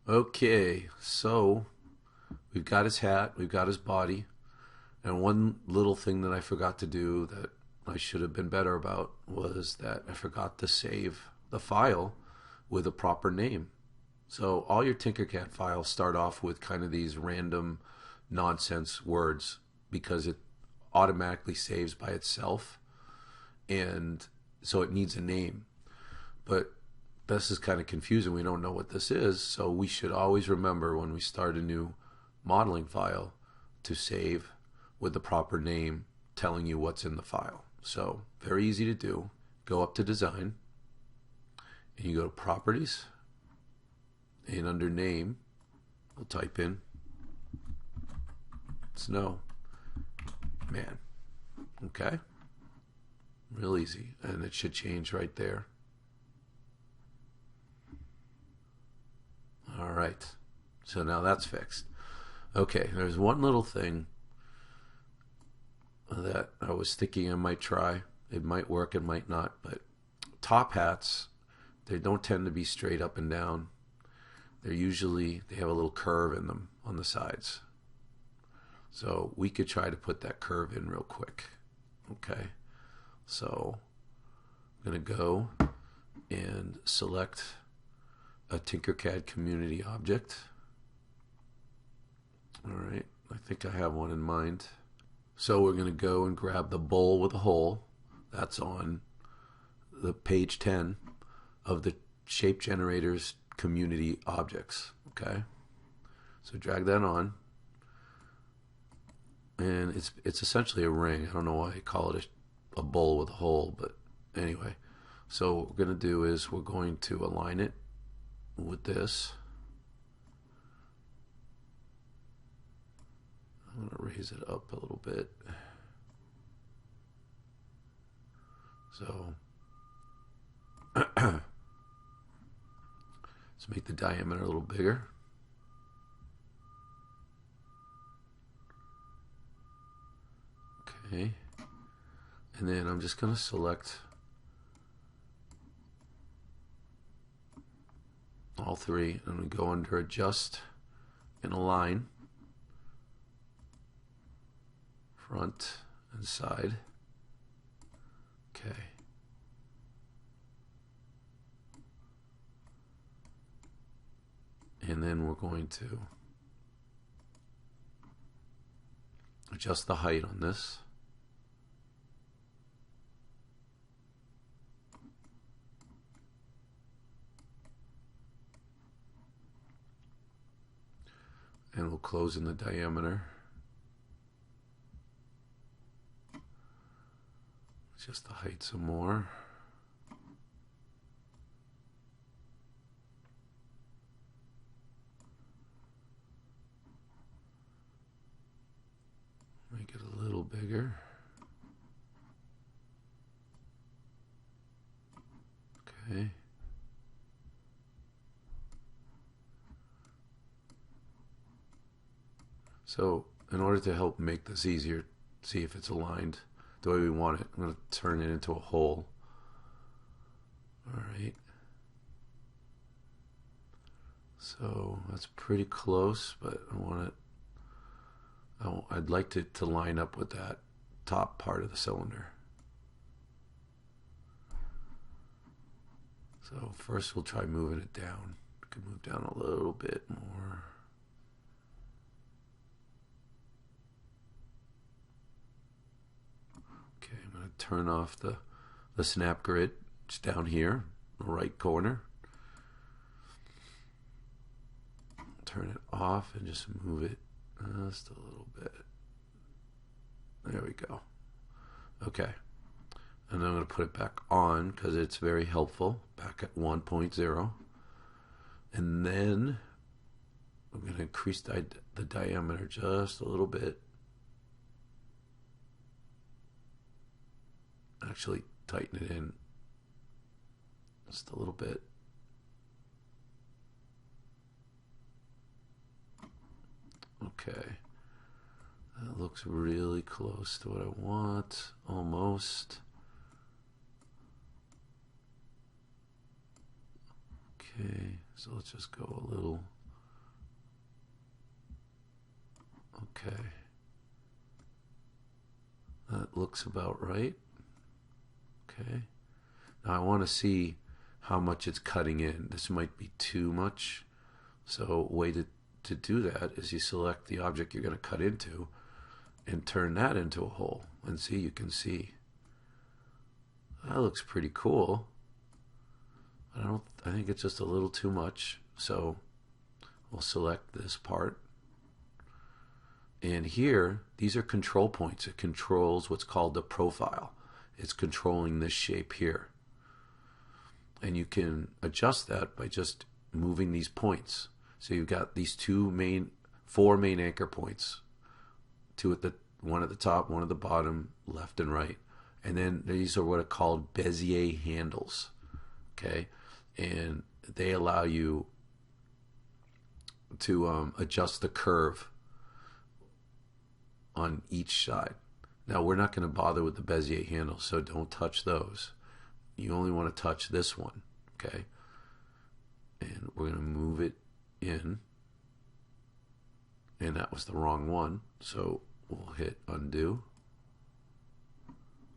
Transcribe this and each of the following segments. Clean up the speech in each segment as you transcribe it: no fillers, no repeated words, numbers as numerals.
Okay, so we've got his hat, we've got his body, and one little thing that I forgot to do that I should have been better about was that I forgot to save the file with a proper name. So all your Tinkercad files start off with kind of these random nonsense words because it automatically saves by itself, and so it needs a name. But this is kind of confusing. We don't know what this is, so we should always remember when we start a new modeling file to save with the proper name telling you what's in the file. So very easy to do. Go up to design and you go to properties, and under name we'll type in Snowman. Okay, real easy, and it should change right there. All right, so now that's fixed. Okay, there's one little thing that I was thinking I might try. It might work, it might not, but top hats, they don't tend to be straight up and down. They have a little curve in them on the sides. So we could try to put that curve in real quick. Okay, so I'm going to go and select a Tinkercad community object. All right, I think I have one in mind. So we're going to go and grab the bowl with a hole. That's on the page 10 of the shape generators community objects. Okay, so drag that on, and it's essentially a ring. I don't know why I call it a bowl with a hole, but anyway. So what we're going to do is we're going to align it with this. I'm going to raise it up a little bit. So let's make the diameter a little bigger. Okay. And then I'm just going to select all three. I'm going to go under adjust and align front and side. Okay. And then we're going to adjust the height on this. And we'll close in the diameter. Adjust the height some more. Make it a little bigger. Okay. So in order to help make this easier, see if it's aligned the way we want it, I'm going to turn it into a hole. All right. So that's pretty close, but I want it. I'd like it to line up with that top part of the cylinder. So first we'll try moving it down. We can move down a little bit more. Okay, I'm going to turn off the snap grid. It's down here, the right corner. Turn it off and just move it just a little bit. There we go. Okay. And I'm going to put it back on because it's very helpful. Back at 1.0. And then I'm going to increase the diameter just a little bit. Actually, tighten it in just a little bit. Okay. That looks really close to what I want. Almost. Okay, so let's just go a little Okay. That looks about right. Okay. Now I want to see how much it's cutting in. This might be too much. So a way to do that is you select the object you're going to cut into and turn that into a hole. And see, you can see. That looks pretty cool. I think it's just a little too much. So we'll select this part. And here, these are control points. It controls what's called the profile. It's controlling this shape here. And you can adjust that by just moving these points. So you've got these four main anchor points. One at the top, one at the bottom, left and right. And then these are what are called Bezier handles. Okay? And they allow you to adjust the curve on each side. Now we're not going to bother with the Bezier handles, so don't touch those. You only want to touch this one, okay? And we're going to move it in, and that was the wrong one, so we'll hit undo,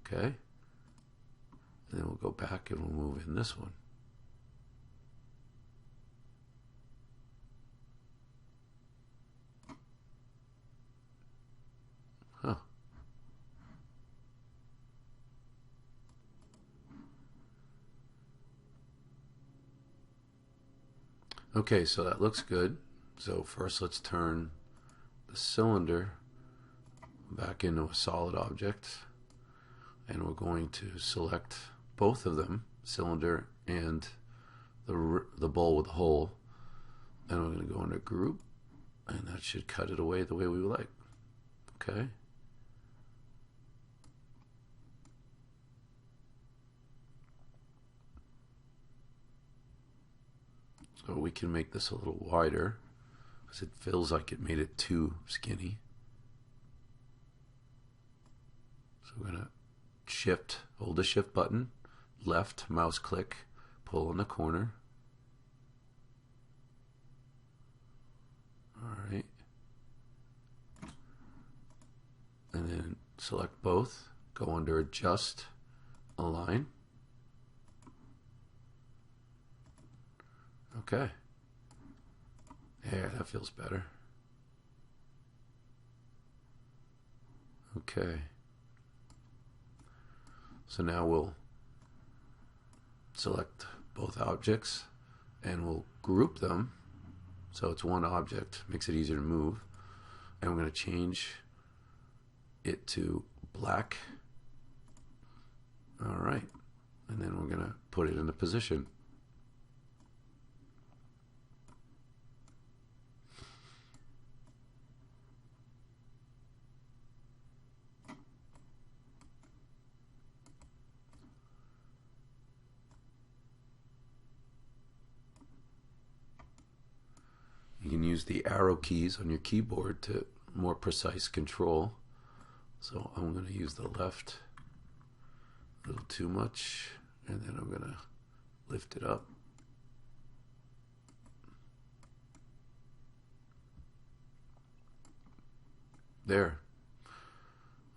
okay? And then we'll go back and we'll move in this one. Huh. Okay, so that looks good. So first let's turn the cylinder back into a solid object, and we're going to select both of them, cylinder and the bowl with the hole, and we're going to go into group, and that should cut it away the way we like. Okay. So we can make this a little wider because it feels like it made it too skinny. So we're going to hold the shift button, left mouse click, pull in the corner. All right. And then select both, go under adjust, align. Okay. Yeah, that feels better. Okay. So now we'll select both objects and we'll group them so it's one object, makes it easier to move. And we're going to change it to black. All right. And then we're going to put it in a position. You can use the arrow keys on your keyboard to more precise control. So I'm going to use the left a little too much, and then I'm going to lift it up. There.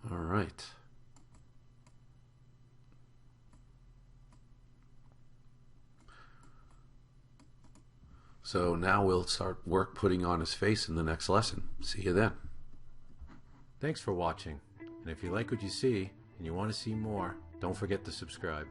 All right. So now we'll start putting on his face in the next lesson. See you then. Thanks for watching. And if you like what you see and you want to see more, don't forget to subscribe.